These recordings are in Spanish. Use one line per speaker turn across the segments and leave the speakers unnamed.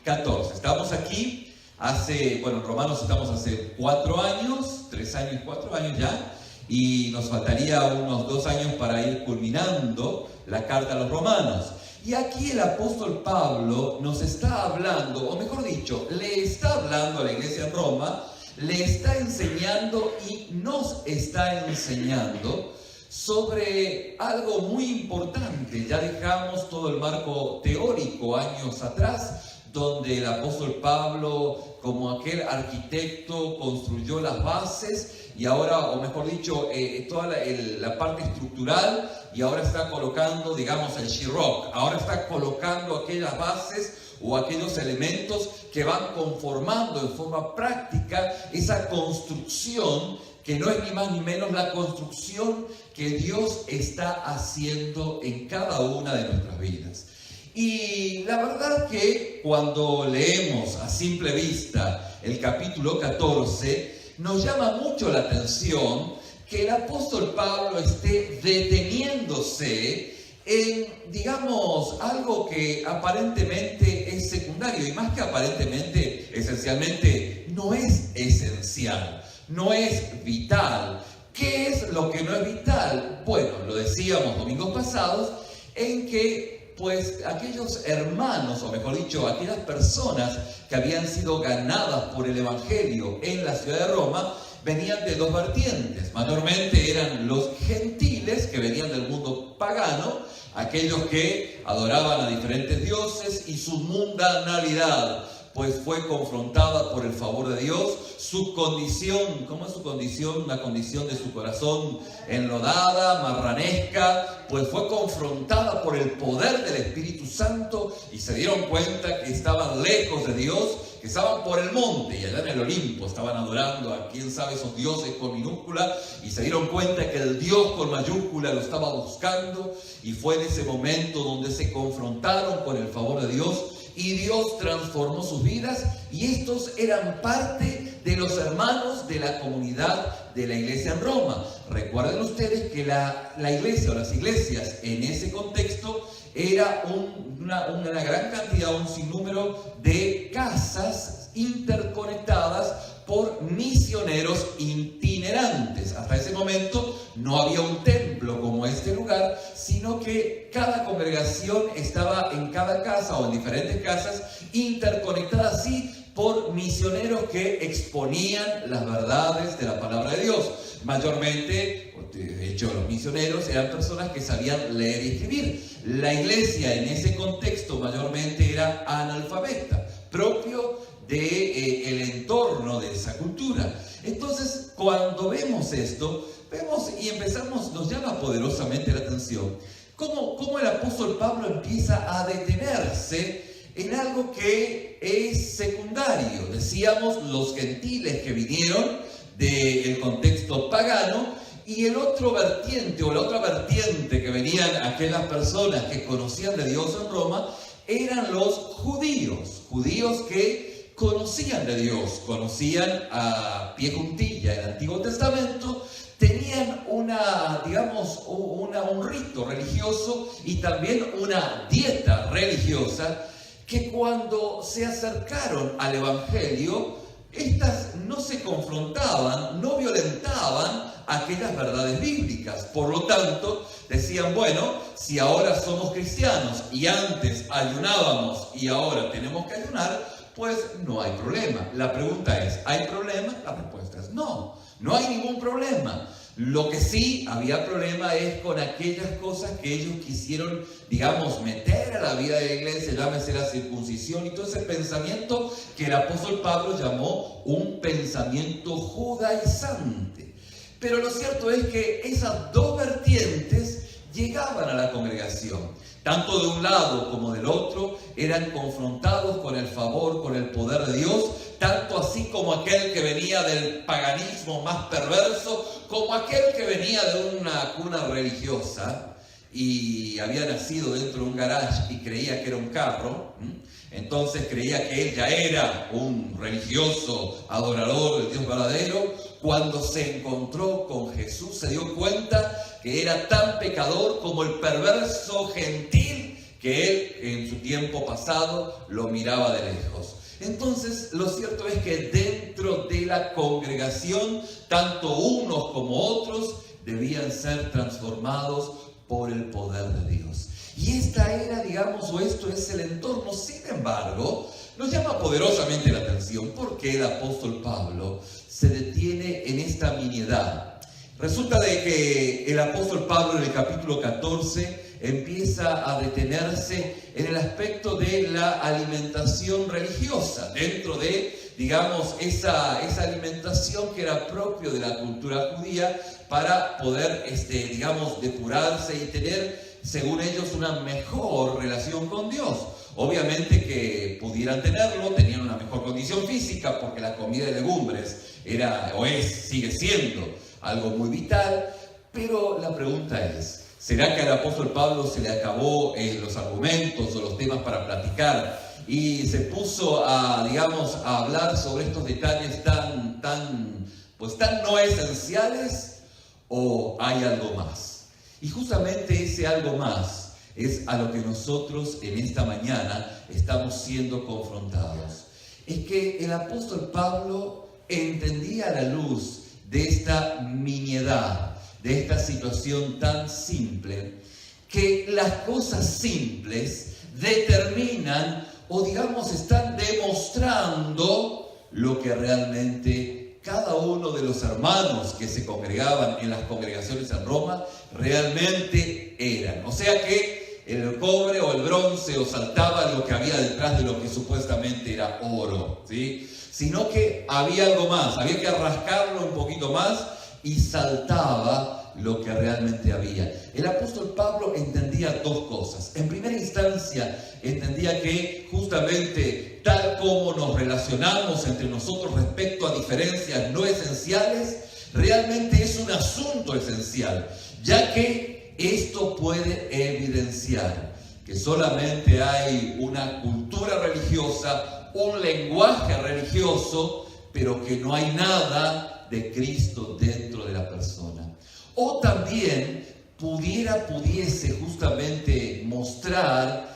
14. Estamos aquí en Romanos estamos hace 4 años, 3 años, 4 años ya, y nos faltaría unos 2 años para ir culminando la carta a los Romanos. Y aquí el apóstol Pablo nos está hablando, o mejor dicho, le está hablando a la iglesia en Roma, le está enseñando y nos está enseñando sobre algo muy importante. Ya dejamos todo el marco teórico años atrás, donde el apóstol Pablo, como aquel arquitecto, construyó las bases y ahora, o mejor dicho, toda la parte estructural, y ahora está colocando, digamos, el sheetrock. Ahora está colocando aquellas bases o aquellos elementos que van conformando en forma práctica esa construcción, que no es ni más ni menos la construcción que Dios está haciendo en cada una de nuestras vidas. Y la verdad que cuando leemos a simple vista el capítulo 14, nos llama mucho la atención que el apóstol Pablo esté deteniéndose en, digamos, algo que aparentemente es secundario, y más que aparentemente, esencialmente, no es esencial, no es vital. ¿Qué es lo que no es vital? Bueno, lo decíamos domingos pasados, en que pues aquellos hermanos, o mejor dicho, aquellas personas que habían sido ganadas por el Evangelio en la ciudad de Roma, venían de 2 vertientes. Mayormente eran los gentiles que venían del mundo pagano, aquellos que adoraban a diferentes dioses, y su mundanalidad pues fue confrontada por el favor de Dios. Su condición, ¿cómo es su condición? Una condición de su corazón enlodada, marranesca, pues fue confrontada por el poder del Espíritu Santo, y se dieron cuenta que estaban lejos de Dios, que estaban por el monte y allá en el Olimpo estaban adorando a quién sabe esos dioses con minúscula, y se dieron cuenta que el Dios con mayúscula lo estaba buscando, y fue en ese momento donde se confrontaron con el favor de Dios, y Dios transformó sus vidas, y estos eran parte de los hermanos de la comunidad de la iglesia en Roma. Recuerden ustedes que la iglesia o las iglesias en ese contexto era una gran cantidad, un sinnúmero de casas interconectadas por misioneros itinerantes. Hasta ese momento no había un templo como este lugar, sino que cada congregación estaba en cada casa o en diferentes casas, interconectadas así por misioneros que exponían las verdades de la palabra de Dios. Mayormente, de hecho, los misioneros eran personas que sabían leer y escribir. La iglesia en ese contexto mayormente era analfabeta, propio del entorno de esa cultura. Entonces, cuando vemos esto, vemos y nos llama poderosamente la atención cómo el apóstol Pablo empieza a detenerse en algo que es secundario. Decíamos, los gentiles que vinieron del contexto pagano, y el otro vertiente, o la otra vertiente que venían aquellas personas que conocían de Dios en Roma, eran los judíos que conocían de Dios, conocían a pie juntilla el Antiguo Testamento, tenían un rito religioso y también una dieta religiosa, que cuando se acercaron al Evangelio, estas no se confrontaban, no violentaban aquellas verdades bíblicas. Por lo tanto, decían, bueno, si ahora somos cristianos y antes ayunábamos y ahora tenemos que ayunar, pues no hay problema. La pregunta es, ¿hay problema? La respuesta es no, no hay ningún problema. Lo que sí había problema es con aquellas cosas que ellos quisieron, digamos, meter a la vida de la iglesia, llámese la circuncisión y todo ese pensamiento que el apóstol Pablo llamó un pensamiento judaizante. Pero lo cierto es que esas 2 vertientes llegaban a la congregación. Tanto de un lado como del otro eran confrontados con el favor, con el poder de Dios, tanto así como aquel que venía del paganismo más perverso, como aquel que venía de una cuna religiosa y había nacido dentro de un garage y creía que era un carro. Entonces creía que él ya era un religioso adorador del Dios verdadero. Cuando se encontró con Jesús, se dio cuenta que era tan pecador como el perverso gentil que él en su tiempo pasado lo miraba de lejos. Entonces, lo cierto es que dentro de la congregación, tanto unos como otros debían ser transformados por el poder de Dios. Y esta era, digamos, o esto es el entorno. Sin embargo, nos llama poderosamente la atención porque el apóstol Pablo se detiene en esta nimiedad. Resulta de que el apóstol Pablo en el capítulo 14 empieza a detenerse en el aspecto de la alimentación religiosa, dentro de, digamos, esa alimentación que era propio de la cultura judía para poder, digamos, depurarse y tener, según ellos, una mejor relación con Dios. Obviamente que pudieran tenerlo, tenían una mejor condición física, porque la comida de legumbres era, o es, sigue siendo algo muy vital, pero la pregunta es, ¿será que al apóstol Pablo se le acabó los argumentos o los temas para platicar y se puso a, digamos, a hablar sobre estos detalles tan no esenciales, o hay algo más? Y justamente ese algo más es a lo que nosotros en esta mañana estamos siendo confrontados. Es que el apóstol Pablo entendía a la luz de esta nimiedad, de esta situación tan simple, que las cosas simples determinan o, digamos, están demostrando lo que realmente cada uno de los hermanos que se congregaban en las congregaciones en Roma realmente eran. O sea que el cobre o el bronce o saltaba lo que había detrás de lo que supuestamente era oro, ¿sí? Sino que había algo más, había que rascarlo un poquito más y saltaba lo que realmente había. El apóstol Pablo entendía dos cosas. En primera instancia, entendía que justamente tal como nos relacionamos entre nosotros respecto a diferencias no esenciales, realmente es un asunto esencial, ya que esto puede evidenciar que solamente hay una cultura religiosa, un lenguaje religioso, pero que no hay nada de Cristo dentro de la persona. O también pudiese justamente mostrar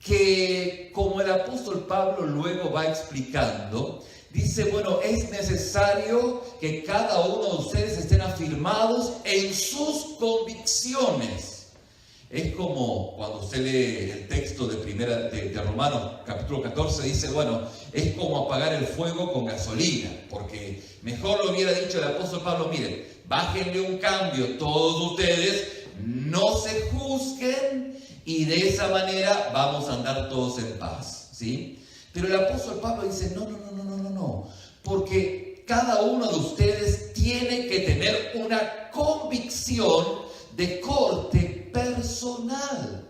que, como el apóstol Pablo luego va explicando, dice, bueno, es necesario que cada uno de ustedes estén afirmados en sus convicciones. Es como cuando usted lee el texto de Romanos capítulo 14, dice, bueno, es como apagar el fuego con gasolina, porque mejor lo hubiera dicho el apóstol Pablo, miren, bájenle un cambio todos ustedes, no se juzguen y de esa manera vamos a andar todos en paz, ¿sí? Pero el apóstol Pablo dice, no, porque cada uno de ustedes tiene que tener una convicción de corte personal.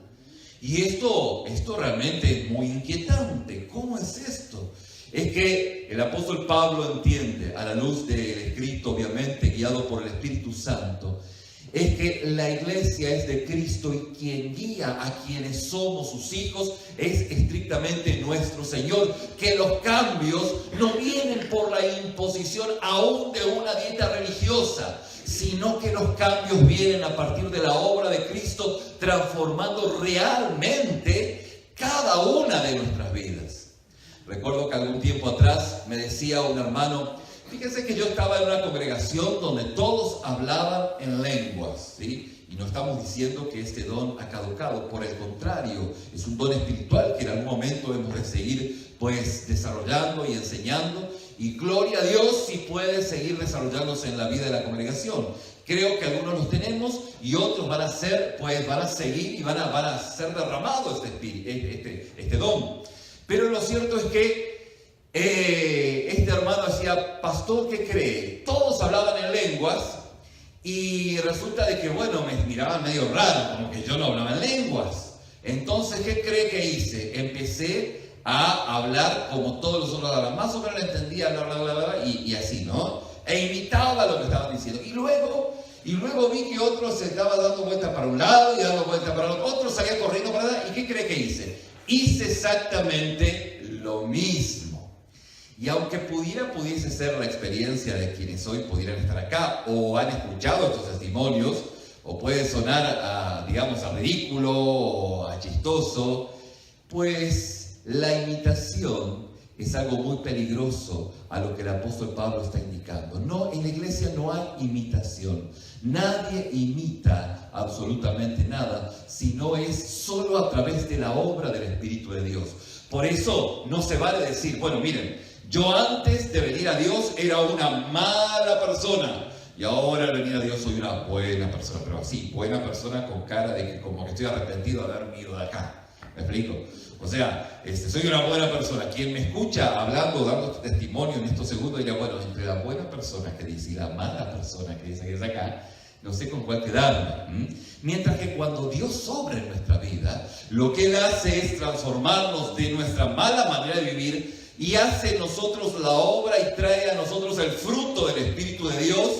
Y esto realmente es muy inquietante. ¿Cómo es esto? Es que el apóstol Pablo entiende, a la luz del escrito, obviamente, guiado por el Espíritu Santo, es que la iglesia es de Cristo y quien guía a quienes somos sus hijos es estrictamente nuestro Señor, que los cambios no vienen por la imposición aún de una dieta religiosa, sino que los cambios vienen a partir de la obra de Cristo, transformando realmente cada una de nuestras vidas. Recuerdo que algún tiempo atrás me decía un hermano, fíjense que yo estaba en una congregación donde todos hablaban en lenguas, ¿sí? Y no estamos diciendo que este don ha caducado, por el contrario, es un don espiritual que en algún momento hemos de seguir pues desarrollando y enseñando, y gloria a Dios si puede seguir desarrollándose en la vida de la congregación. Creo que algunos los tenemos y otros van a seguir y van a ser derramados este don. Pero lo cierto es que este hermano decía, pastor, ¿qué cree? Todos hablaban en lenguas y resulta de que, bueno, me miraban medio raro, como que yo no hablaba en lenguas. Entonces, ¿qué cree que hice? Empecé a hablar como todos los otros hablaban, más o menos lo entendía, y así, ¿no? E imitaba lo que estaban diciendo. Y luego vi que otro se estaba dando vuelta para un lado y dando vuelta para el otro, otro salía corriendo para allá. ¿Y qué cree que hice? Hice exactamente lo mismo. Y aunque pudiese ser la experiencia de quienes hoy pudieran estar acá o han escuchado estos testimonios, o puede sonar digamos, a ridículo o a chistoso, pues la imitación es algo muy peligroso a lo que el apóstol Pablo está indicando. No, en la iglesia no hay imitación. Nadie imita absolutamente nada, sino es solo a través de la obra del Espíritu de Dios. Por eso no se vale decir, bueno, miren, yo antes de venir a Dios era una mala persona y ahora al venir a Dios soy una buena persona. Pero así, buena persona con cara de que como que estoy arrepentido de haber ido de acá. ¿Me explico? O sea, soy una buena persona. Quien me escucha hablando, dando testimonio en estos segundos, dirá, bueno, entre la buena persona que dice y la mala persona que dice que es acá, no sé con cuál quedarme. Mientras que cuando Dios obra en nuestra vida, lo que Él hace es transformarnos de nuestra mala manera de vivir y hace en nosotros la obra y trae a nosotros el fruto del Espíritu de Dios,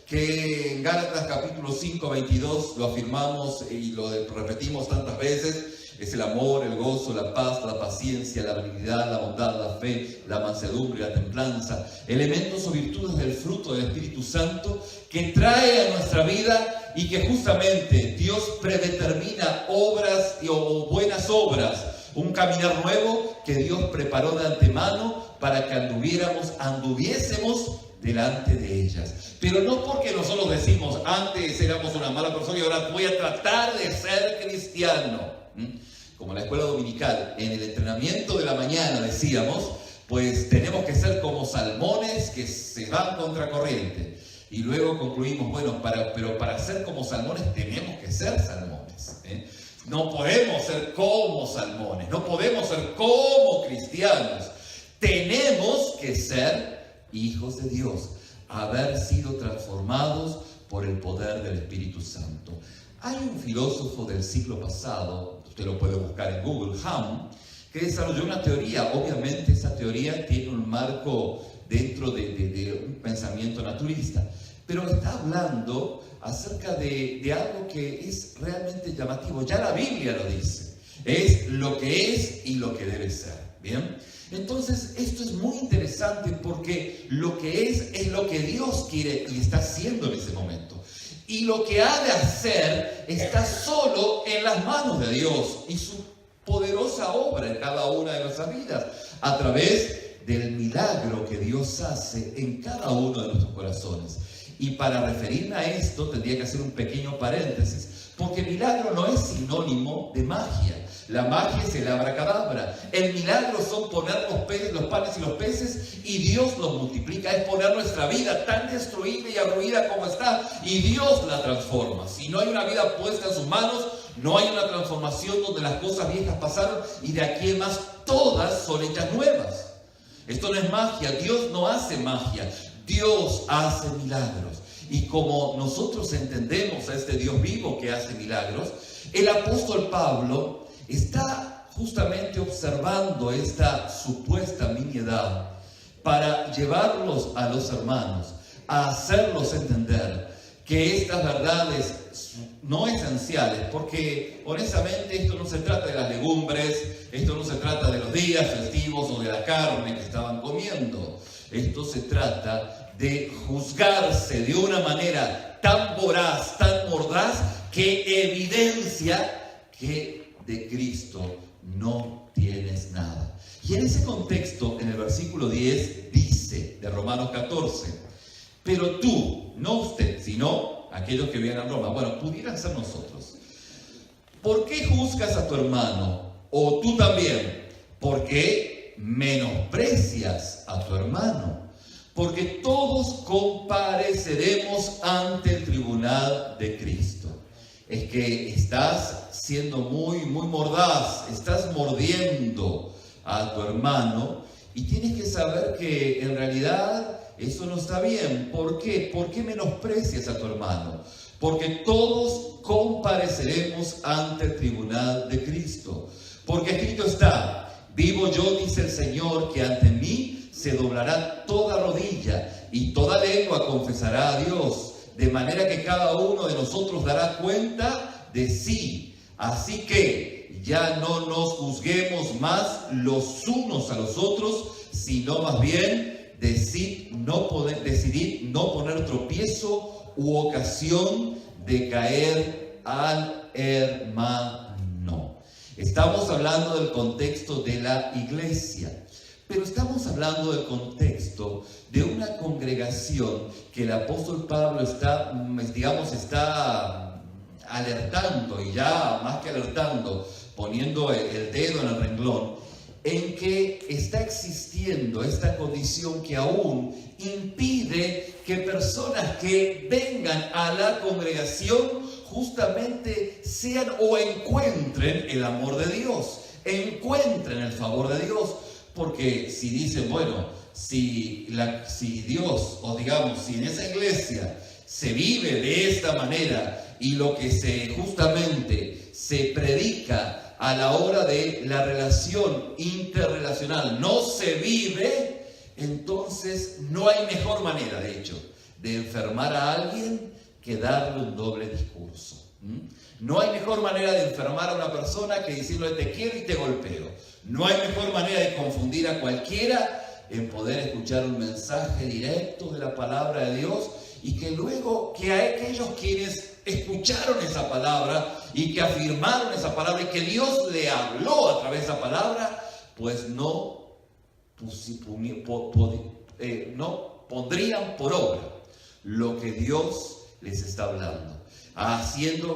que en Gálatas capítulo 5, 22 lo afirmamos y lo repetimos tantas veces. Es el amor, el gozo, la paz, la paciencia, la benignidad, la bondad, la fe, la mansedumbre, la templanza. Elementos o virtudes del fruto del Espíritu Santo que trae a nuestra vida y que justamente Dios predetermina obras o buenas obras. Un caminar nuevo que Dios preparó de antemano para que anduviésemos delante de ellas. Pero no porque nosotros decimos, antes éramos una mala persona y ahora voy a tratar de ser cristiano. Como en la escuela dominical, en el entrenamiento de la mañana decíamos, pues tenemos que ser como salmones que se van contracorriente. Y luego concluimos, bueno, pero para ser como salmones tenemos que ser salmones. No podemos ser como salmones, no podemos ser como cristianos. Tenemos que ser hijos de Dios, haber sido transformados por el poder del Espíritu Santo. Hay un filósofo del siglo pasado, usted lo puede buscar en Google, Hume, que desarrolló una teoría. Obviamente esa teoría tiene un marco dentro de un pensamiento naturalista, pero está hablando acerca de algo que es realmente llamativo. Ya la Biblia lo dice, es lo que es y lo que debe ser. ¿Bien? Entonces esto es muy interesante porque lo que es lo que Dios quiere y está haciendo en ese momento. Y lo que ha de hacer está solo en las manos de Dios y su poderosa obra en cada una de nuestras vidas, a través del milagro que Dios hace en cada uno de nuestros corazones. Y para referirme a esto tendría que hacer un pequeño paréntesis, porque milagro no es sinónimo de magia. La magia es el abracadabra. El milagro son poner los panes y los peces y Dios los multiplica. Es poner nuestra vida tan destruida y arruinada como está y Dios la transforma. Si no hay una vida puesta en sus manos, no hay una transformación donde las cosas viejas pasaron y de aquí en más todas son hechas nuevas. Esto no es magia. Dios no hace magia. Dios hace milagros. Y como nosotros entendemos a este Dios vivo que hace milagros, el apóstol Pablo está justamente observando esta supuesta nimiedad para llevarlos a los hermanos, a hacerlos entender que estas verdades no esenciales, porque honestamente esto no se trata de las legumbres, esto no se trata de los días festivos o de la carne que estaban comiendo, esto se trata de juzgarse de una manera tan voraz, tan mordaz, que evidencia que de Cristo no tienes nada. Y en ese contexto, en el versículo 10, dice de Romanos 14, pero tú, no usted, sino aquellos que vienen a Roma, bueno, pudieran ser nosotros. ¿Por qué juzgas a tu hermano? O tú también, ¿por qué menosprecias a tu hermano? Porque todos compareceremos ante el tribunal de Cristo. Es que estás siendo muy mordaz, estás mordiendo a tu hermano y tienes que saber que en realidad eso no está bien. ¿Por qué? ¿Por qué menosprecias a tu hermano? Porque todos compareceremos ante el tribunal de Cristo. Porque escrito está, vivo yo, dice el Señor, que ante mí se doblará toda rodilla y toda lengua confesará a Dios. De manera que cada uno de nosotros dará cuenta de sí. Así que ya no nos juzguemos más los unos a los otros, sino más bien decidir no poner tropiezo u ocasión de caer al hermano. Estamos hablando del contexto de la iglesia, pero estamos hablando del contexto de una congregación que el apóstol Pablo está alertando, y ya más que alertando, poniendo el dedo en el renglón, en que está existiendo esta condición que aún impide que personas que vengan a la congregación justamente sean o encuentren el amor de Dios, encuentren el favor de Dios. Porque si dicen, bueno, si Dios, o digamos, si en esa iglesia se vive de esta manera y lo que justamente se predica a la hora de la relación interrelacional no se vive, entonces no hay mejor manera, de hecho, de enfermar a alguien que darle un doble discurso. No hay mejor manera de enfermar a una persona que decirle te quiero y te golpeo. No hay mejor manera de confundir a cualquiera en poder escuchar un mensaje directo de la palabra de Dios y que luego que a aquellos quienes escucharon esa palabra y que afirmaron esa palabra y que Dios le habló a través de esa palabra, pues no pondrían por obra lo que Dios les está hablando, haciendo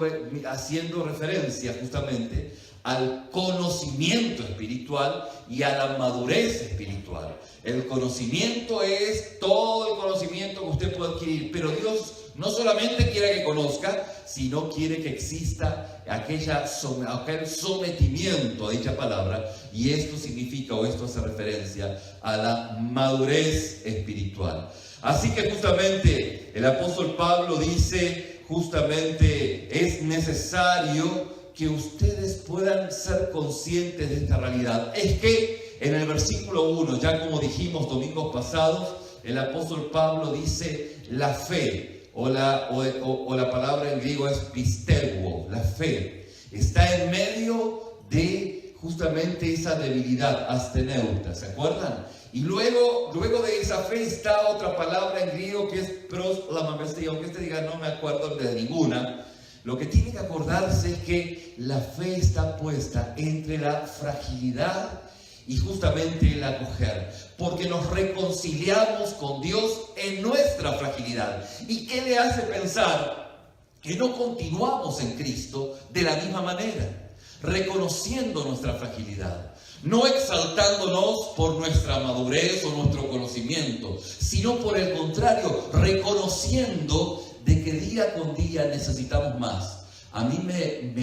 referencia justamente al conocimiento espiritual y a la madurez espiritual. El conocimiento es todo el conocimiento que usted puede adquirir, pero Dios no solamente quiere que conozca, sino quiere que exista aquel sometimiento a dicha palabra, y esto significa, o esto hace referencia a la madurez espiritual. Así que justamente el apóstol Pablo dice, justamente es necesario que ustedes puedan ser conscientes de esta realidad. Es que en el versículo 1, ya como dijimos domingos pasados, el apóstol Pablo dice la fe, o la palabra en griego es pisteuo, la fe, está en medio de justamente esa debilidad, asteneuta, ¿se acuerdan? Y luego de esa fe está otra palabra en griego que es proslamamestia, aunque usted diga no me acuerdo de ninguna. Lo que tiene que acordarse es que la fe está puesta entre la fragilidad y justamente el acoger, porque nos reconciliamos con Dios en nuestra fragilidad. ¿Y qué le hace pensar que no continuamos en Cristo de la misma manera? Reconociendo nuestra fragilidad, no exaltándonos por nuestra madurez o nuestro conocimiento, sino por el contrario, reconociendo de que día con día necesitamos más. A mí me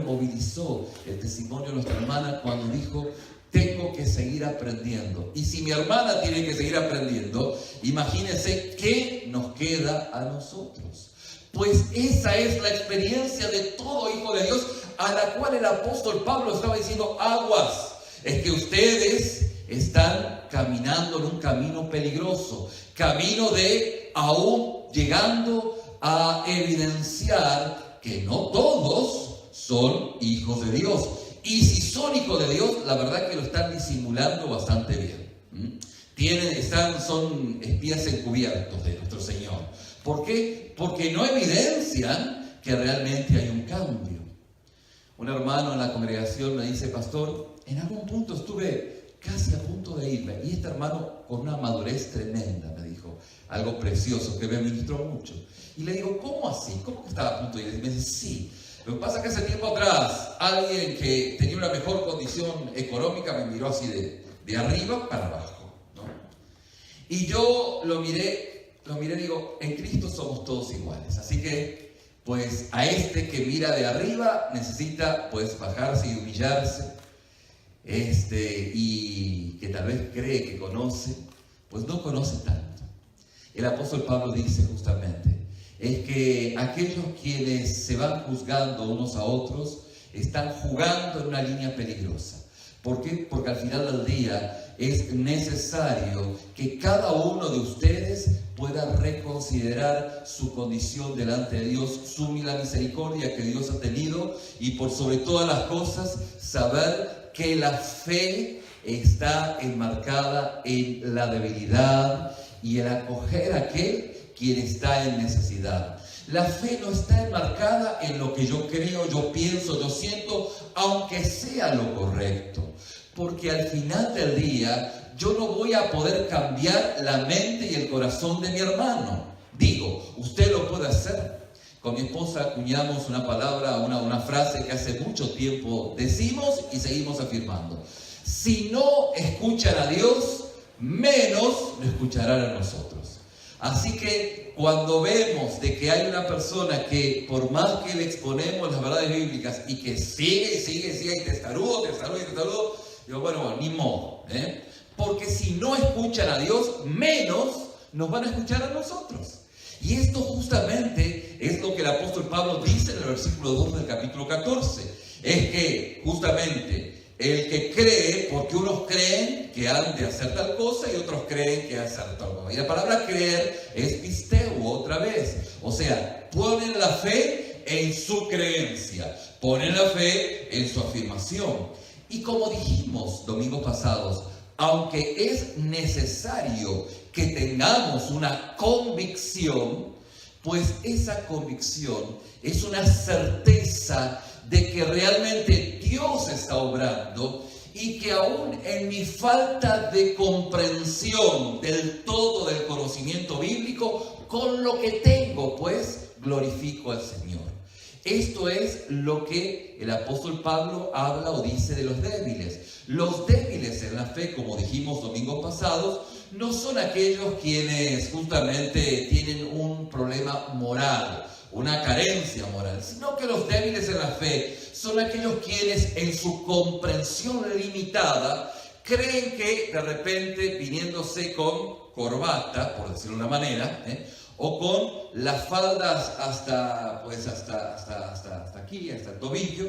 movilizó el testimonio de nuestra hermana cuando dijo, tengo que seguir aprendiendo. Y si mi hermana tiene que seguir aprendiendo, imagínense qué nos queda a nosotros. Pues esa es la experiencia de todo hijo de Dios, a la cual el apóstol Pablo estaba diciendo, aguas, es que ustedes están caminando en un camino peligroso, camino de aún llegando a evidenciar que no todos son hijos de Dios. Y si son hijos de Dios, la verdad que lo están disimulando bastante bien. Son espías encubiertos de nuestro Señor. ¿Por qué? Porque no evidencian que realmente hay un cambio. Un hermano en la congregación me dice, pastor, en algún punto estuve casi a punto de irme. Y este hermano, con una madurez tremenda, me dijo algo precioso que me ministró mucho. Y le digo, ¿cómo así? ¿Cómo que estaba a punto de irme? Y me dice, sí. Lo que pasa es que hace tiempo atrás, alguien que tenía una mejor condición económica me miró así de arriba para abajo, ¿no? Y yo lo miré y digo, en Cristo somos todos iguales. Así que, pues, a este que mira de arriba necesita, pues, bajarse y humillarse. Y que tal vez cree que conoce, pues no conoce tanto. El apóstol Pablo dice justamente, es que aquellos quienes se van juzgando unos a otros están jugando en una línea peligrosa. ¿Por qué? Porque al final del día es necesario que cada uno de ustedes pueda reconsiderar su condición delante de Dios, la misericordia que Dios ha tenido, y por sobre todas las cosas saber que la fe está enmarcada en la debilidad y el acoger a aquel quien está en necesidad. La fe no está enmarcada en lo que yo creo, yo pienso, yo siento, aunque sea lo correcto. Porque al final del día, yo no voy a poder cambiar la mente y el corazón de mi hermano. Digo, usted lo puede hacer. Con mi esposa acuñamos una palabra, una frase que hace mucho tiempo decimos y seguimos afirmando. Si no escuchan a Dios, menos lo escucharán a nosotros. Así que cuando vemos de que hay una persona que por más que le exponemos las verdades bíblicas y que sigue y testarudo, digo, bueno, ni modo, porque si no escuchan a Dios, menos nos van a escuchar a nosotros. Y esto justamente es lo que el apóstol Pablo dice en el versículo 2 del capítulo 14. Es que justamente el que cree, porque unos creen que han de hacer tal cosa y otros creen que hacer tal cosa. Y la palabra creer es pisteu otra vez. O sea, ponen la fe en su creencia, ponen la fe en su afirmación. Y como dijimos domingos pasados, aunque es necesario que tengamos una convicción, pues esa convicción es una certeza de que realmente Dios está obrando y que aún en mi falta de comprensión del todo del conocimiento bíblico, con lo que tengo, pues glorifico al Señor. Esto es lo que el apóstol Pablo habla o dice de los débiles. Los débiles en la fe, como dijimos domingos pasados, no son aquellos quienes justamente tienen un problema moral, una carencia moral, sino que los débiles en la fe son aquellos quienes en su comprensión limitada creen que de repente viniéndose con corbata, por decirlo de una manera, o con las faldas hasta aquí, hasta el tobillo,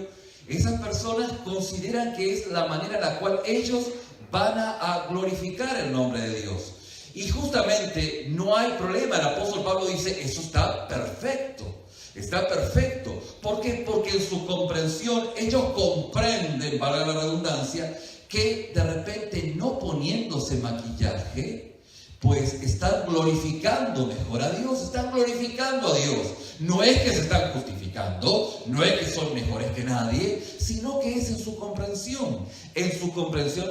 esas personas consideran que es la manera en la cual ellos van a glorificar el nombre de Dios. Y justamente no hay problema. El apóstol Pablo dice, eso está perfecto. Está perfecto. ¿Por qué? Porque en su comprensión ellos comprenden, valga la redundancia, que de repente no poniéndose maquillaje, pues están glorificando mejor a Dios, están glorificando a Dios. No es que se están justificando, no es que son mejores que nadie, sino que es en su comprensión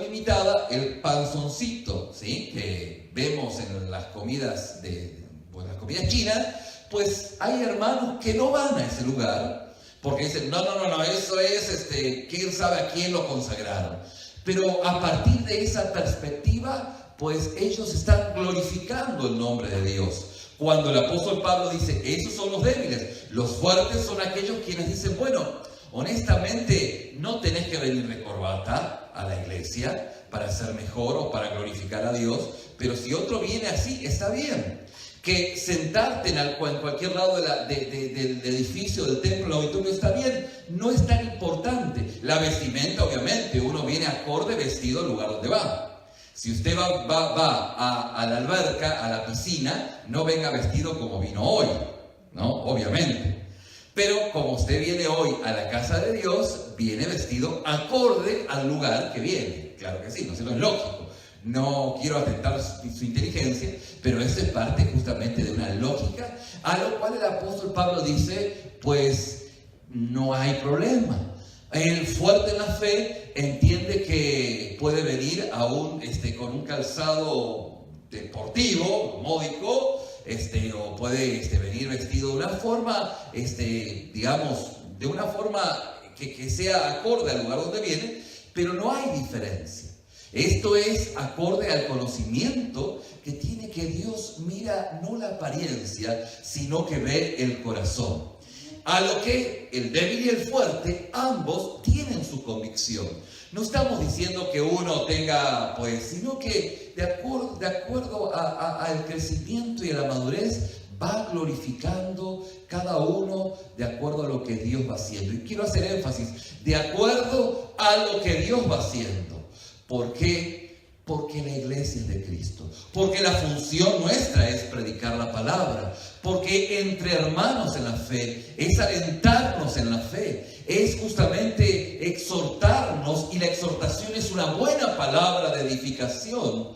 limitada, el panzoncito, ¿sí? Que vemos en las comidas las comidas chinas, pues hay hermanos que no van a ese lugar, porque dicen, no, eso es, quién sabe a quién lo consagraron. Pero a partir de esa perspectiva, pues ellos están glorificando el nombre de Dios. Cuando el apóstol Pablo dice, esos son los débiles, los fuertes son aquellos quienes dicen, bueno, honestamente no tenés que venir de corbata a la iglesia para ser mejor o para glorificar a Dios, pero si otro viene así, está bien. Que sentarte en cualquier lado del edificio, del templo, del auditorio, está bien, no es tan importante. La vestimenta, obviamente, uno viene acorde vestido al lugar donde va. Si usted va a la alberca, a la piscina, no venga vestido como vino hoy, ¿no? Obviamente. Pero como usted viene hoy a la casa de Dios, viene vestido acorde al lugar que viene. Claro que sí, no es lógico. No quiero atentar su inteligencia, pero eso es parte justamente de una lógica, a lo cual el apóstol Pablo dice, pues no hay problema. El fuerte en la fe entiende que puede venir aún con un calzado deportivo, módico, o puede venir vestido de una forma, digamos, de una forma que sea acorde al lugar donde viene, pero no hay diferencia. Esto es acorde al conocimiento que tiene que Dios mira no la apariencia, sino que ve el corazón. A lo que el débil y el fuerte, ambos tienen su convicción. No estamos diciendo que uno tenga, sino que de acuerdo al crecimiento y a la madurez, va glorificando cada uno de acuerdo a lo que Dios va haciendo. Y quiero hacer énfasis, de acuerdo a lo que Dios va haciendo. ¿Por qué? Porque la iglesia es de Cristo. Porque la función nuestra es predicar la palabra. Porque entre hermanos en la fe es alentarnos en la fe. Es justamente exhortarnos, y la exhortación es una buena palabra de edificación.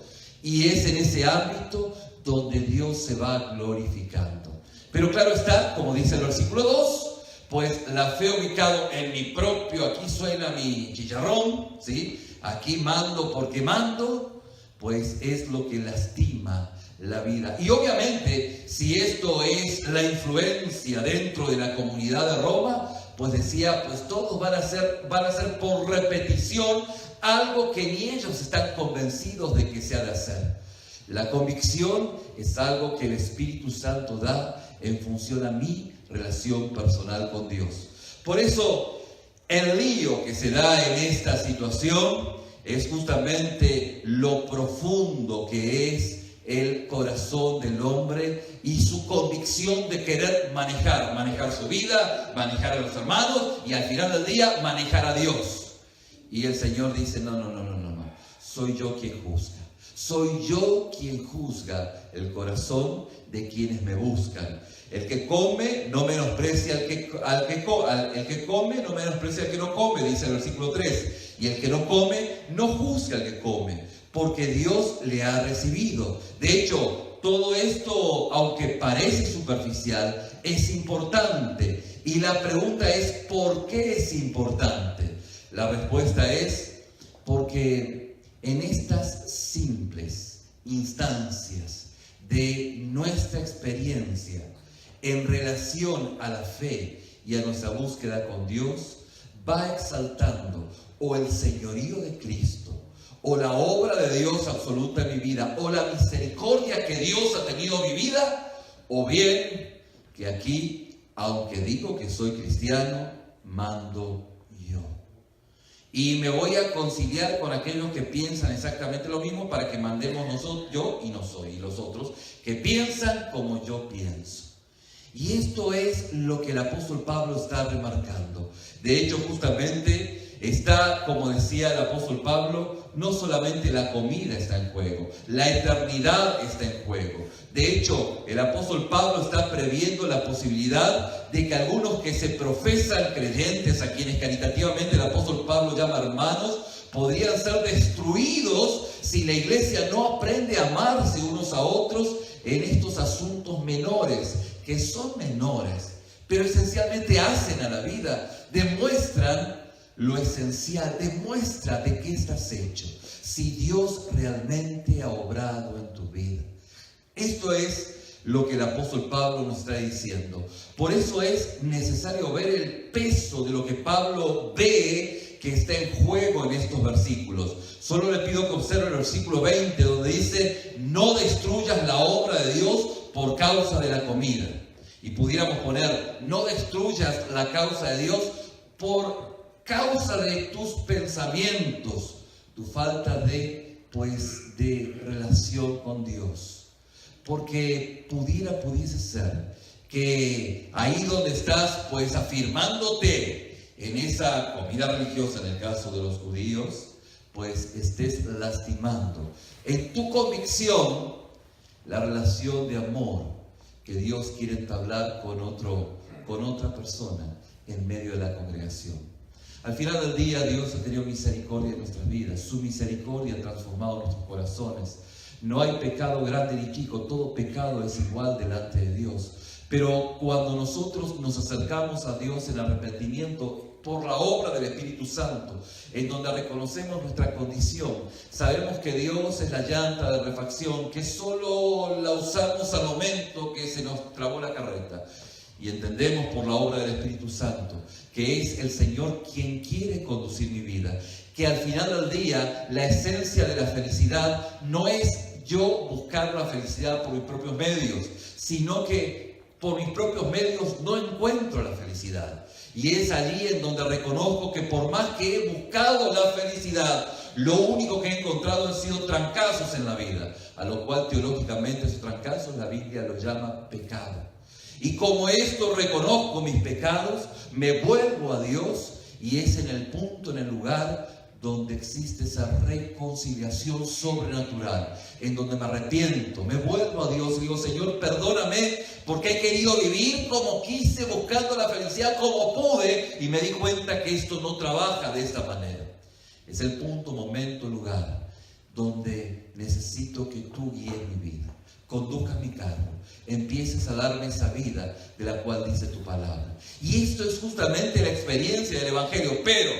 Y es en ese ámbito donde Dios se va glorificando. Pero claro está, como dice el versículo 2, pues la fe ubicado en mi propio, aquí suena mi chicharrón, ¿sí? Aquí mando porque mando, pues es lo que lastima la vida. Y obviamente, si esto es la influencia dentro de la comunidad de Roma, pues decía, pues todos van a hacer por repetición algo que ni ellos están convencidos de que se ha de hacer. La convicción es algo que el Espíritu Santo da en función a mi relación personal con Dios. Por eso, el lío que se da en esta situación es justamente lo profundo que es el corazón del hombre y su convicción de querer manejar su vida, manejar a los hermanos y al final del día manejar a Dios. Y el Señor dice, no, soy yo quien juzga. Soy yo quien juzga el corazón de quienes me buscan. El que come no menosprecia el que come no menosprecia al que no come, dice el versículo 3. Y el que no come no juzga al que come, porque Dios le ha recibido. De hecho, todo esto, aunque parece superficial, es importante. Y la pregunta es, ¿por qué es importante? La respuesta es, porque en estas simples instancias de nuestra experiencia en relación a la fe y a nuestra búsqueda con Dios, va exaltando o el señorío de Cristo, o la obra de Dios absoluta en mi vida, o la misericordia que Dios ha tenido en mi vida, o bien que aquí, aunque digo que soy cristiano, mando yo. Y me voy a conciliar con aquellos que piensan exactamente lo mismo para que mandemos nosotros, yo y no soy, y los otros, que piensan como yo pienso. Y esto es lo que el apóstol Pablo está remarcando. De hecho, justamente está, como decía el apóstol Pablo, no solamente la comida está en juego, la eternidad está en juego. De hecho, el apóstol Pablo está previendo la posibilidad de que algunos que se profesan creyentes, a quienes caritativamente el apóstol Pablo llama hermanos, podrían ser destruidos si la iglesia no aprende a amarse unos a otros en estos asuntos menores, que son menores, pero esencialmente hacen a la vida, demuestran lo esencial, demuestra de qué estás hecho, si Dios realmente ha obrado en tu vida. Esto es lo que el apóstol Pablo nos está diciendo. Por eso es necesario ver el peso de lo que Pablo ve que está en juego en estos versículos. Solo le pido que observe el versículo 20, donde dice, no destruyas la obra de Dios por causa de la comida. Y pudiéramos poner, no destruyas la causa de Dios por causa de tus pensamientos, tu falta de relación con Dios. Porque pudiese ser que ahí donde estás, pues afirmándote en esa comida religiosa, en el caso de los judíos, pues estés lastimando en tu convicción la relación de amor que Dios quiere entablar con otra persona en medio de la congregación. Al final del día, Dios ha tenido misericordia en nuestras vidas. Su misericordia ha transformado nuestros corazones. No hay pecado grande ni chico, todo pecado es igual delante de Dios. Pero cuando nosotros nos acercamos a Dios en arrepentimiento por la obra del Espíritu Santo, en donde reconocemos nuestra condición, sabemos que Dios es la llanta de refacción, que solo la usamos al momento que se nos trabó la carreta. Y entendemos por la obra del Espíritu Santo que es el Señor quien quiere conducir mi vida. Que al final del día la esencia de la felicidad no es yo buscar la felicidad por mis propios medios, sino que por mis propios medios no encuentro la felicidad. Y es allí en donde reconozco que por más que he buscado la felicidad, lo único que he encontrado han sido trancazos en la vida, a lo cual teológicamente esos trancazos la Biblia los llama pecado. Y como esto reconozco mis pecados, me vuelvo a Dios y es en el punto, en el lugar donde existe esa reconciliación sobrenatural, en donde me arrepiento, me vuelvo a Dios y digo, Señor, perdóname porque he querido vivir como quise, buscando la felicidad como pude y me di cuenta que esto no trabaja de esta manera. Es el punto, momento, lugar donde necesito que tú guíes mi vida, conduzcas mi carro, empieces a darme esa vida de la cual dice tu palabra. Y esto es justamente la experiencia del Evangelio. Pero,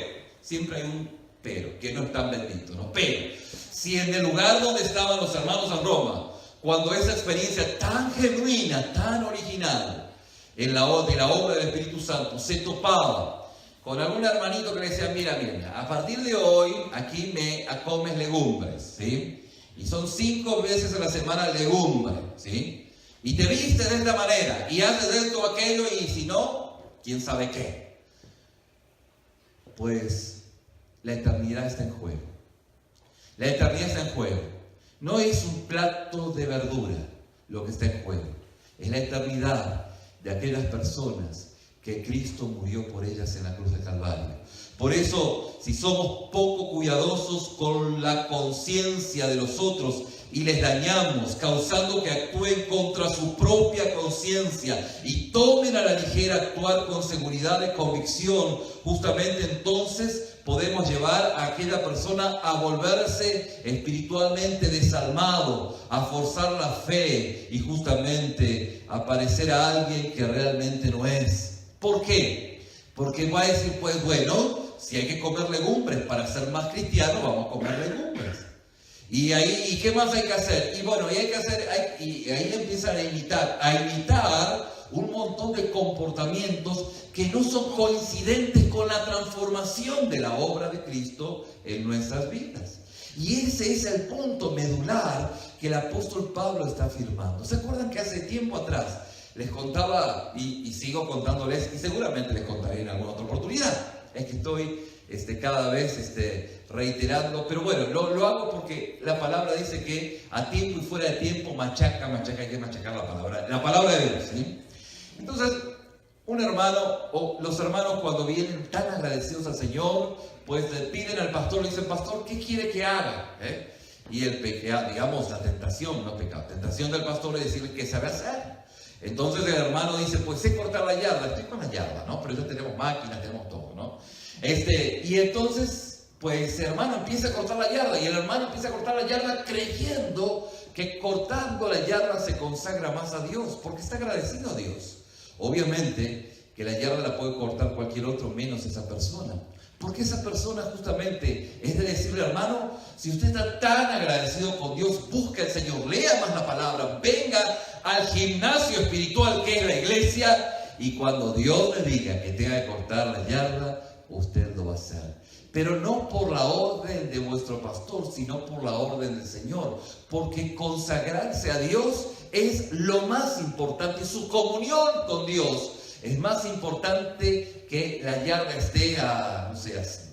siempre hay un pero, que no es tan bendito, ¿no? Pero, si en el lugar donde estaban los hermanos en Roma, cuando esa experiencia tan genuina, tan original, de la obra del Espíritu Santo, se topaba con algún hermanito que le decía, mira, a partir de hoy, aquí me comes legumbres, ¿sí? Y son 5 veces a la semana legumbre, ¿sí? Y te vistes de esta manera, y haces esto o aquello, y si no, quién sabe qué. Pues la eternidad está en juego. La eternidad está en juego. No es un plato de verdura lo que está en juego. Es la eternidad de aquellas personas que Cristo murió por ellas en la cruz del Calvario. Por eso, si somos poco cuidadosos con la conciencia de los otros y les dañamos, causando que actúen contra su propia conciencia y tomen a la ligera actuar con seguridad de convicción, justamente entonces podemos llevar a aquella persona a volverse espiritualmente desalmado, a forzar la fe y justamente a parecer a alguien que realmente no es. ¿Por qué? Porque va a decir, pues bueno, si hay que comer legumbres para ser más cristiano, vamos a comer legumbres. ¿Y qué más hay que hacer? Y bueno, y ahí empiezan a imitar un montón de comportamientos que no son coincidentes con la transformación de la obra de Cristo en nuestras vidas. Y ese es el punto medular que el apóstol Pablo está afirmando. ¿Se acuerdan que hace tiempo atrás les contaba, y sigo contándoles, y seguramente les contaré en alguna otra oportunidad? Es que estoy cada vez reiterando, pero bueno, lo hago porque la palabra dice que a tiempo y fuera de tiempo machaca, hay que machacar la palabra de Dios, ¿sí? Entonces, un hermano, o los hermanos cuando vienen tan agradecidos al Señor, pues le piden al pastor, le dicen, pastor, ¿qué quiere que haga? Y el pecado, digamos, la tentación, no pecado, tentación del pastor es decirle qué sabe hacer. Entonces el hermano dice, pues sé cortar la yarda, estoy con la yarda, ¿no? Pero ya tenemos máquinas, tenemos todo, ¿no? Y entonces, pues el hermano empieza a cortar la yarda, y el hermano empieza a cortar la yarda creyendo que cortando la yarda se consagra más a Dios, porque está agradecido a Dios. Obviamente que la yarda la puede cortar cualquier otro menos esa persona, porque esa persona justamente es de decirle, hermano, si usted está tan agradecido con Dios, busque al Señor, lea más la palabra, venga al gimnasio espiritual que es la iglesia, y cuando Dios le diga que tenga que cortar la yarda, usted lo va a hacer. Pero no por la orden de vuestro pastor, sino por la orden del Señor, porque consagrarse a Dios es lo más importante, su comunión con Dios es más importante que la yarda esté a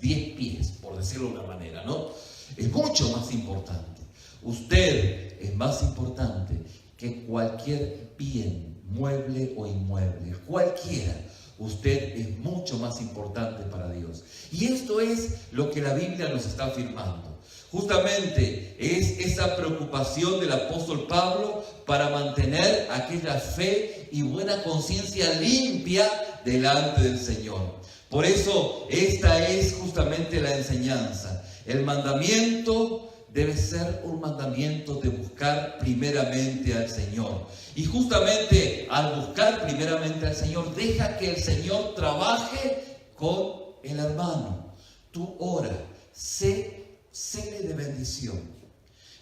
10 pies, por decirlo de una manera, ¿no? Es mucho más importante. Usted es más importante que cualquier bien, mueble o inmueble, cualquiera. Usted es mucho más importante para Dios. Y esto es lo que la Biblia nos está afirmando. Justamente es esa preocupación del apóstol Pablo para mantener aquella fe y buena conciencia limpia delante del Señor. Por eso esta es justamente la enseñanza. El mandamiento debe ser un mandamiento de buscar primeramente al Señor. Y justamente al buscar primeramente al Señor, deja que el Señor trabaje con el hermano. Tú ora, séle de bendición.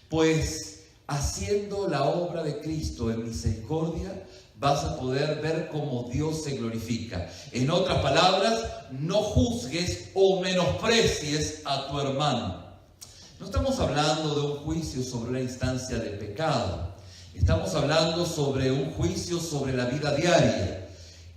Pues haciendo la obra de Cristo en misericordia, vas a poder ver cómo Dios se glorifica. En otras palabras, no juzgues o menosprecies a tu hermano. No estamos hablando de un juicio sobre una instancia de pecado. Estamos hablando sobre un juicio sobre la vida diaria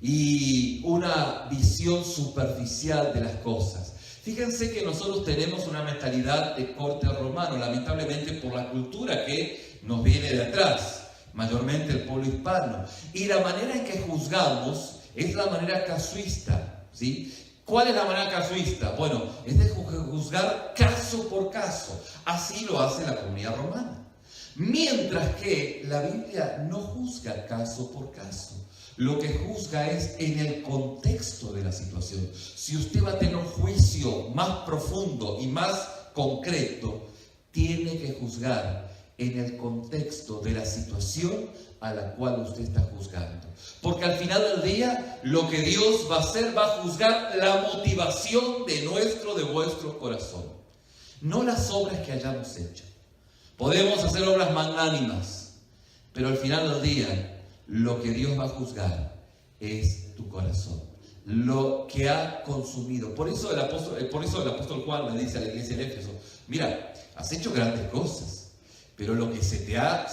y una visión superficial de las cosas. Fíjense que nosotros tenemos una mentalidad de corte romano, lamentablemente por la cultura que nos viene de atrás, mayormente el pueblo hispano. Y la manera en que juzgamos es la manera casuista, ¿sí? ¿Cuál es la manera casuista? Bueno, es de juzgar caso por caso. Así lo hace la comunidad romana. Mientras que la Biblia no juzga caso por caso. Lo que juzga es en el contexto de la situación. Si usted va a tener un juicio más profundo y más concreto, tiene que juzgar en el contexto de la situación a la cual usted está juzgando. Porque al final del día, lo que Dios va a hacer, va a juzgar la motivación de vuestro corazón. No las obras que hayamos hecho. Podemos hacer obras magnánimas, pero al final del día, lo que Dios va a juzgar es tu corazón, lo que ha consumido. Por eso el apóstol Juan le dice a la iglesia de Éfeso: mira, has hecho grandes cosas, pero lo que se te ha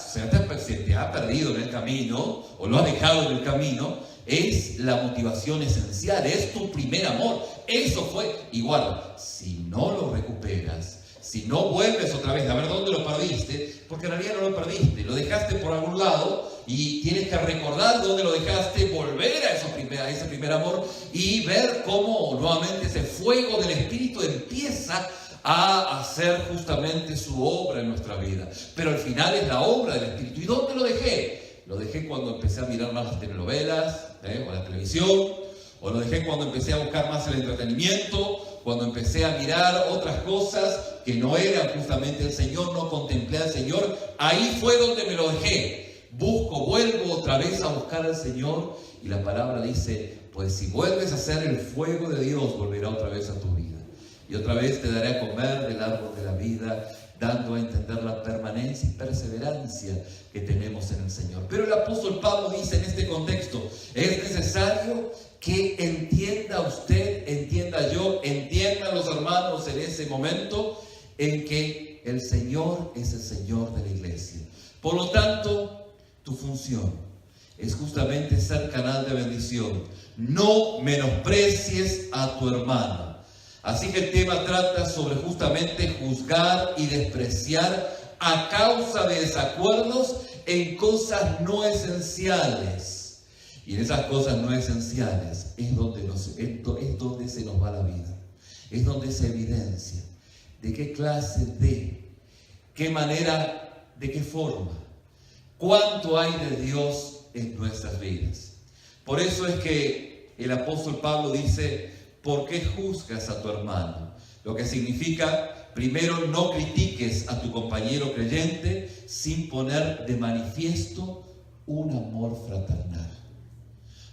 perdido en el camino, o lo has dejado en el camino, es la motivación esencial, es tu primer amor. Eso fue igual. Si no lo recuperas, si no vuelves otra vez a ver dónde lo perdiste, porque en realidad no lo perdiste, lo dejaste por algún lado y tienes que recordar dónde lo dejaste, volver a ese primer amor y ver cómo nuevamente ese fuego del Espíritu empieza a hacer justamente su obra en nuestra vida. Pero al final es la obra del Espíritu. ¿Y dónde lo dejé? Lo dejé cuando empecé a mirar más las telenovelas, o la televisión, o lo dejé cuando empecé a buscar más el entretenimiento, cuando empecé a mirar otras cosas que no eran justamente el Señor, no contemplé al Señor. Ahí fue donde me lo dejé. Vuelvo otra vez a buscar al Señor, y la palabra dice: pues si vuelves a hacer el fuego de Dios, volverá otra vez a tu vida. Y otra vez te daré a comer del árbol de la vida, dando a entender la permanencia y perseverancia que tenemos en el Señor. Pero el apóstol Pablo dice en este contexto: es necesario que entienda usted, entienda yo, entiendan los hermanos en ese momento en que el Señor es el Señor de la iglesia. Por lo tanto, tu función es justamente ser canal de bendición. No menosprecies a tu hermano. Así que el tema trata sobre justamente juzgar y despreciar a causa de desacuerdos en cosas no esenciales. Y en esas cosas no esenciales es donde se nos va la vida. Es donde se evidencia de qué clase de, qué manera, de qué forma, cuánto hay de Dios en nuestras vidas. Por eso es que el apóstol Pablo dice: ¿por qué juzgas a tu hermano? Lo que significa, primero, no critiques a tu compañero creyente sin poner de manifiesto un amor fraternal.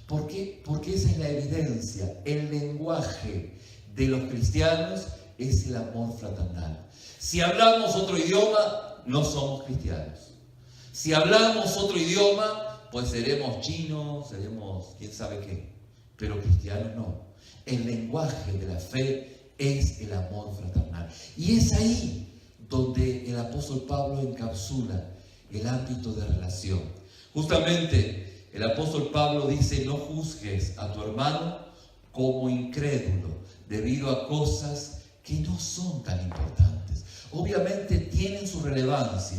¿Por qué? Porque esa es la evidencia. El lenguaje de los cristianos es el amor fraternal. Si hablamos otro idioma, no somos cristianos. Si hablamos otro idioma, pues seremos chinos, seremos quién sabe qué, pero cristianos no. El lenguaje de la fe es el amor fraternal. Y es ahí donde el apóstol Pablo encapsula el ámbito de relación. Justamente el apóstol Pablo dice: no juzgues a tu hermano como incrédulo debido a cosas que no son tan importantes. Obviamente tienen su relevancia,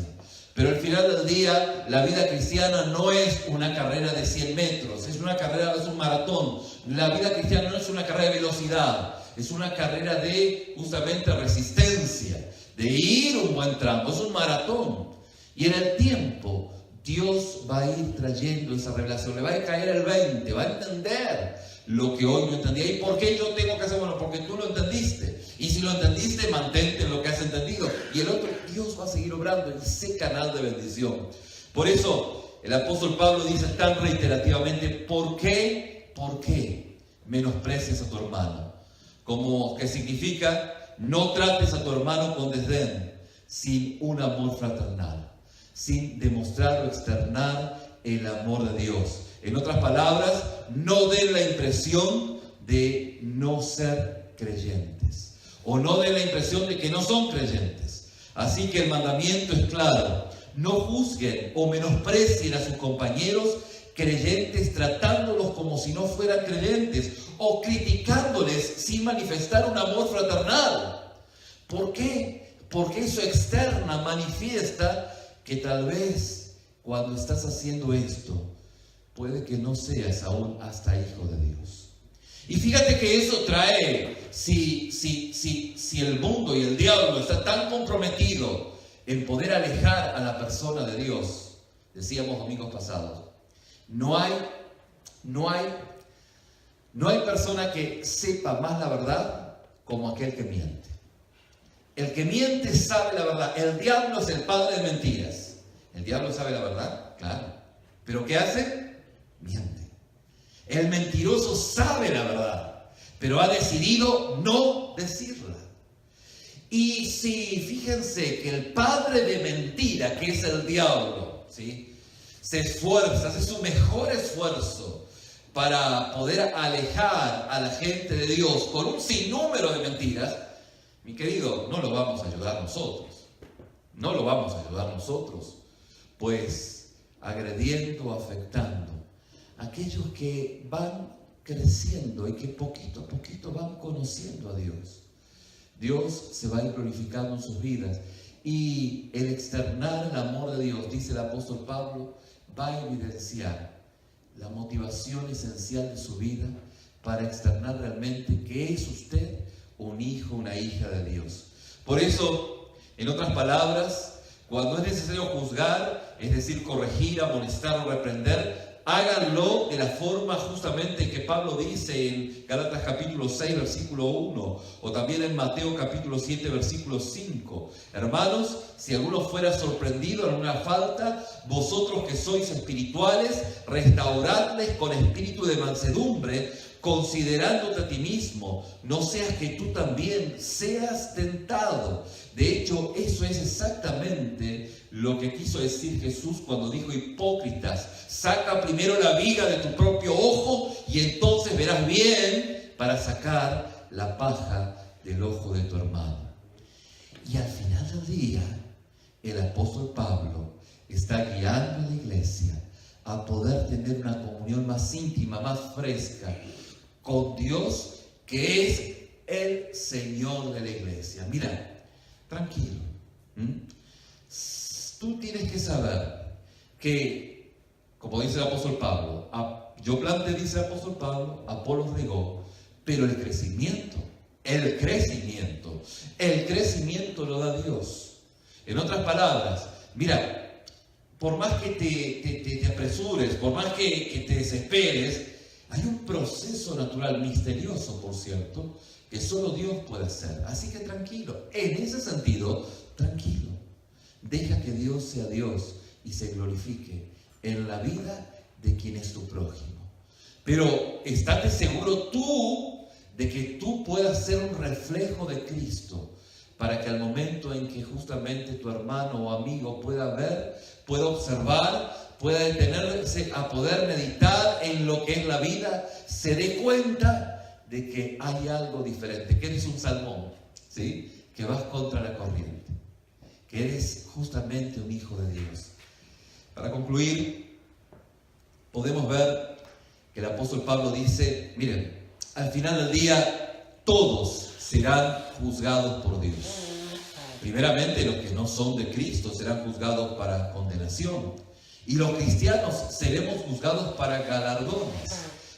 pero al final del día la vida cristiana no es una carrera de 100 metros, es una carrera, es un maratón. La vida cristiana no es una carrera de velocidad, es una carrera de justamente resistencia, de ir un buen tramo, es un maratón. Y en el tiempo Dios va a ir trayendo esa revelación, le va a caer el 20, va a entender lo que hoy no entendía. ¿Y por qué yo tengo que hacer? Bueno, porque tú lo entendiste. Y si lo entendiste, mantente en lo que has entendido. Y el otro, Dios va a seguir obrando en ese canal de bendición. Por eso el apóstol Pablo dice tan reiterativamente: ¿por qué? ¿Por qué menosprecias a tu hermano? Como que significa: no trates a tu hermano con desdén, sin un amor fraternal, sin demostrar o externar el amor de Dios. En otras palabras, no den la impresión de no ser creyentes, o no den la impresión de que no son creyentes. Así que el mandamiento es claro: no juzguen o menosprecien a sus compañeros creyentes tratándolos como si no fueran creyentes, o criticándoles sin manifestar un amor fraternal. ¿Por qué? Porque eso externa manifiesta que tal vez cuando estás haciendo esto, puede que no seas aún hasta hijo de Dios. Y fíjate que eso trae, si el mundo y el diablo está tan comprometido en poder alejar a la persona de Dios, decíamos domingos pasados, no hay persona que sepa más la verdad como aquel que miente. El que miente sabe la verdad. El diablo es el padre de mentiras. ¿El diablo sabe la verdad? Claro. ¿Pero qué hace? Miente. El mentiroso sabe la verdad, pero ha decidido no decirla. Y si, fíjense que el padre de mentira, que es el diablo, ¿sí?, se esfuerza, hace su mejor esfuerzo para poder alejar a la gente de Dios con un sinnúmero de mentiras, mi querido, no lo vamos a ayudar nosotros. No lo vamos a ayudar nosotros, pues agrediendo, afectando a aquellos que van creciendo y que poquito a poquito van conociendo a Dios. Dios se va a ir glorificando en sus vidas y el externar el amor de Dios, dice el apóstol Pablo, va a evidenciar la motivación esencial de su vida para externar realmente que es usted un hijo, una hija de Dios. Por eso, en otras palabras, cuando es necesario juzgar, es decir, corregir, amonestar o reprender, háganlo de la forma justamente que Pablo dice en Gálatas capítulo 6, versículo 1, o también en Mateo capítulo 7, versículo 5. Hermanos, si alguno fuera sorprendido en una falta, vosotros que sois espirituales, restauradles con espíritu de mansedumbre, considerándote a ti mismo, no seas que tú también seas tentado. De hecho, eso es exactamente lo que quiso decir Jesús cuando dijo: hipócritas, saca primero la viga de tu propio ojo y entonces verás bien para sacar la paja del ojo de tu hermano. Y al final del día, el apóstol Pablo está guiando a la iglesia a poder tener una comunión más íntima, más fresca con Dios, que es el Señor de la iglesia. Mira, tranquilo. Tú tienes que saber que, como dice el apóstol Pablo, yo planté, dice el apóstol Pablo, Apolos regó, pero el crecimiento lo da Dios. En otras palabras, mira, por más que te apresures, por más que te desesperes, hay un proceso natural misterioso, por cierto, que solo Dios puede hacer. Así que tranquilo, en ese sentido, tranquilo. Deja que Dios sea Dios y se glorifique en la vida de quien es tu prójimo. Pero estate seguro tú de que tú puedas ser un reflejo de Cristo, para que al momento en que justamente tu hermano o amigo pueda ver, pueda observar, pueda detenerse a poder meditar en lo que es la vida, se dé cuenta de que hay algo diferente, que eres un salmón, ¿sí?, que vas contra la corriente, que eres justamente un hijo de Dios. Para concluir, podemos ver que el apóstol Pablo dice, miren, al final del día todos serán juzgados por Dios. Primeramente, los que no son de Cristo serán juzgados para condenación, y los cristianos seremos juzgados para galardones.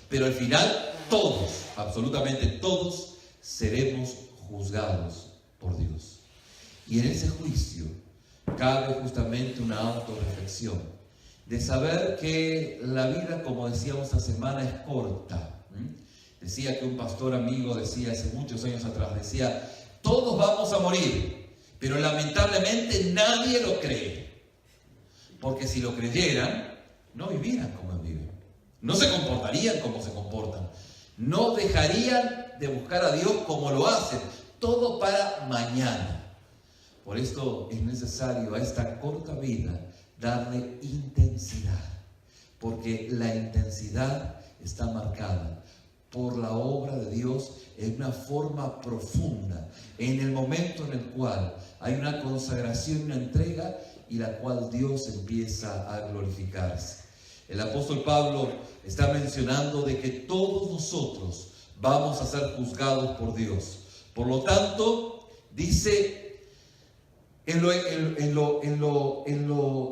Pero al final todos, absolutamente todos, seremos juzgados por Dios. Y en ese juicio cabe justamente una autorreflexión de saber que la vida, como decíamos esta semana, es corta. Decía que un pastor amigo decía hace muchos años atrás, decía, todos vamos a morir, pero lamentablemente nadie lo cree. Porque si lo creyeran, no vivirían como viven, no se comportarían como se comportan, no dejarían de buscar a Dios como lo hacen, todo para mañana. Por esto es necesario a esta corta vida darle intensidad, porque la intensidad está marcada por la obra de Dios en una forma profunda, en el momento en el cual hay una consagración, una entrega, y la cual Dios empieza a glorificarse. El apóstol Pablo está mencionando de que todos nosotros vamos a ser juzgados por Dios. Por lo tanto, dice, en lo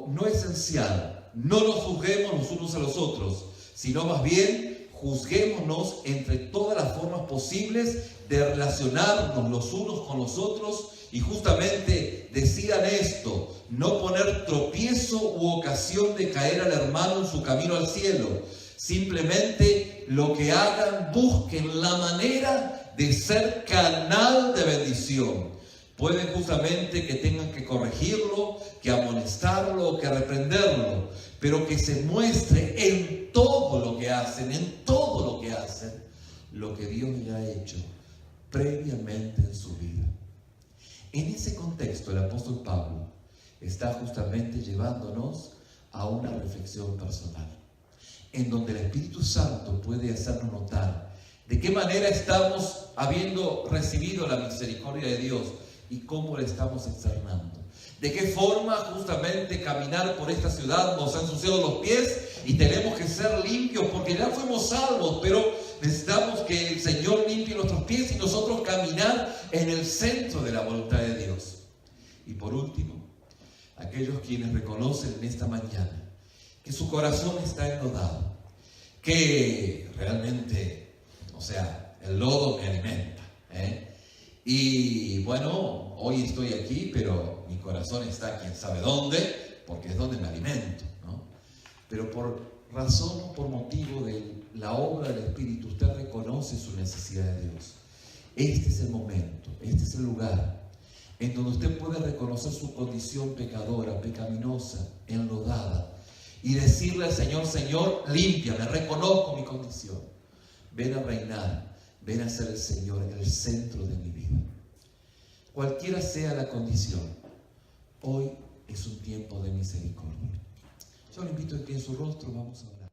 no esencial, no nos juzguemos los unos a los otros, sino más bien juzguémonos entre todas las formas posibles de relacionarnos los unos con los otros, y justamente decidan esto: no poner tropiezo u ocasión de caer al hermano en su camino al cielo. Simplemente lo que hagan, busquen la manera de ser canal de bendición. Pueden justamente que tengan que corregirlo, que amonestarlo, que reprenderlo, pero que se muestre en todo lo que hacen, lo que Dios ya ha hecho previamente en su vida. En ese contexto, el apóstol Pablo está justamente llevándonos a una reflexión personal, en donde el Espíritu Santo puede hacernos notar de qué manera estamos habiendo recibido la misericordia de Dios y cómo la estamos externando. De qué forma justamente caminar por esta ciudad nos ha ensuciado los pies y tenemos que ser limpios porque ya fuimos salvos, pero necesitamos que el Señor limpie nuestros pies y nosotros caminar en el centro de la voluntad de Dios. Y por último, aquellos quienes reconocen en esta mañana que su corazón está enlodado, que realmente, el lodo me alimenta, y bueno, hoy estoy aquí, pero mi corazón está quién sabe dónde, porque es donde me alimento, ¿no? Pero por razón o por motivo de la obra del Espíritu, usted reconoce su necesidad de Dios. Este es el momento, este es el lugar en donde usted puede reconocer su condición pecadora, pecaminosa, enlodada, y decirle al Señor: Señor, límpiame, reconozco mi condición. Ven a reinar, ven a ser el Señor en el centro de mi vida. Cualquiera sea la condición, hoy es un tiempo de misericordia. Yo le invito a que en su rostro vamos a orar.